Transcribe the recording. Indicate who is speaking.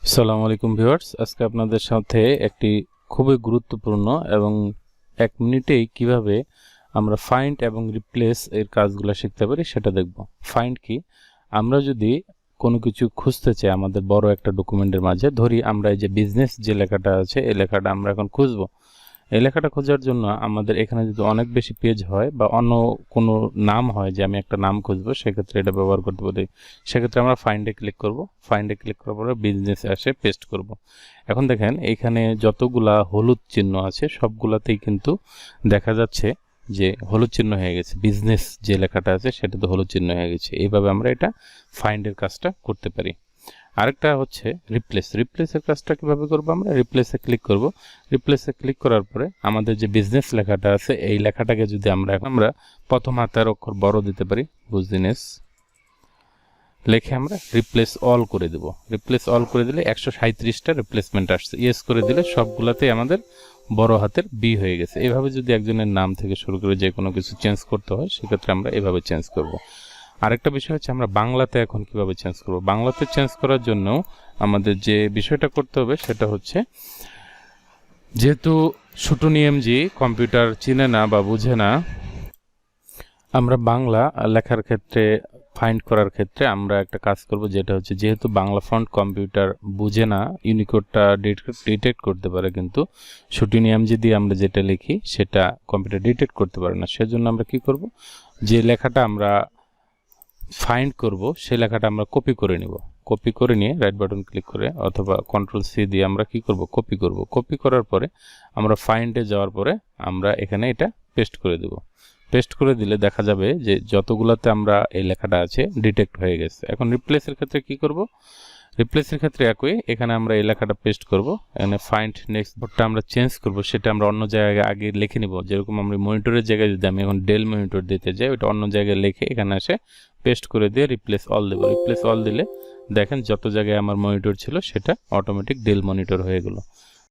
Speaker 1: আসসালামু আলাইকুম ভিউয়ার্স, আজকে আপনাদের সাথে একটি খুবই গুরুত্বপূর্ণ এবং 1 মিনিটেই কিভাবে আমরা ফাইন্ড এবং রিপ্লেস এর কাজগুলো শিখতে পারি সেটা দেখব। ফাইন্ড কি? আমরা যদি কোনো কিছু খুঁজতে চাই আমাদের বড় একটা ডকুমেন্টের মাঝে, ধরি আমরা এই যে বিজনেস যে লেখাটা আছে এই লেখাটা আমরা এখন খুঁজবো। এই লেখাটা খোঁজার জন্য আমাদের এখানে যদি অনেক বেশি পেজ হয় বা অন্য কোনো নাম হয় যে আমি একটা নাম খুঁজবো, সেক্ষেত্রে এটা ব্যবহার করতে পারি। সেক্ষেত্রে আমরা ফাইন্ডে ক্লিক করব। ফাইন্ডে ক্লিক করার পরে বিজনেস আসে পেস্ট করব। এখন দেখেন এইখানে যতগুলা হলুদ চিহ্ন আছে সবগুলাতেই কিন্তু দেখা যাচ্ছে যে হলুদ চিহ্ন হয়ে গেছে। বিজনেস যে লেখাটা আছে সেটা তো হলুদ চিহ্ন হয়ে গেছে। এইভাবে আমরা এটা ফাইন্ডের কাজটা করতে পারি। আরেকটা হচ্ছে রিপ্লেসের কাজটা কিভাবে করব? আমরা রিপ্লেসে ক্লিক করব। রিপ্লেসে ক্লিক করার পরে আমাদের যে বিজনেস লেখাটা আছে এই লেখাটাকে যদি আমরা প্রথম হাতের অক্ষর বড় দিতে পারি, বিজনেস লিখে আমরা রিপ্লেস অল করে দেব। রিপ্লেস অল করে দিলে 137টা রিপ্লেসমেন্ট আসছে। ইয়েস করে দিলে সবগুলাতেই আমাদের বড় হাতের বি হয়ে গেছে। এভাবে যদি একজনের নাম থেকে শুরু করে যে কোনো কিছু চেঞ্জ করতে হয় সেক্ষেত্রে আমরা এভাবে চেঞ্জ করব। আরেকটা বিষয় হচ্ছে আমরা বাংলাতে এখন কিভাবে চেঞ্জ করব। বাংলাতে চেঞ্জ করার জন্য আমাদের যে বিষয়টা করতে হবে সেটা হচ্ছে, যেহেতু শুটুনিএমজি কম্পিউটার চিনে না বা বুঝে না, আমরা বাংলা লেখার ক্ষেত্রে ফাইন্ড করার ক্ষেত্রে আমরা একটা কাজ করব, যেটা হচ্ছে যেহেতু বাংলা ফন্ট কম্পিউটার বুঝে না, ইউনিকোডটা ডিটেক্ট করতে পারে, কিন্তু শুটুনিএমজি দিয়ে আমরা যেটা লিখি সেটা কম্পিউটার ডিটেক্ট করতে পারে না। সেজন্য আমরা কি করব, যে লেখাটা আমরা ফাইন্ড করব সেই লেখাটা আমরা কপি করে নিব। কপি করে নিয়ে রাইট বাটন ক্লিক করে অথবা কন্ট্রোল সি দিয়ে আমরা কি করব, কপি করব। কপি করার পরে আমরা ফাইন্ডে যাওয়ার পরে আমরা এখানে এটা পেস্ট করে দেব। পেস্ট করে দিলে দেখা যাবে যে যতগুলাতে আমরা এই লেখাটা আছে ডিটেক্ট হয়ে গেছে। এখন রিপ্লেসের ক্ষেত্রে কি করব? রিপ্লেসের ক্ষেত্রে একই, এখানে আমরা এই লেখাটা পেস্ট করব। এখানে ফাইন্ড নেক্সট বোর্ডটা আমরা চেঞ্জ করব, সেটা আমরা অন্য জায়গায় আগে লিখে নিব। যেরকম আমরা মনিটরের জায়গায় যদি আমি এখন ডেল মনিটর দিতে যাই, ওটা অন্য জায়গায় লিখে এখানে এসে পেস্ট করে দিয়ে রিপ্লেস অল দেব। রিপ্লেস অল দিলে দেখেন যত জায়গায় আমার মনিটর ছিল সেটা অটোমেটিক ডেল মনিটর হয়ে গেল।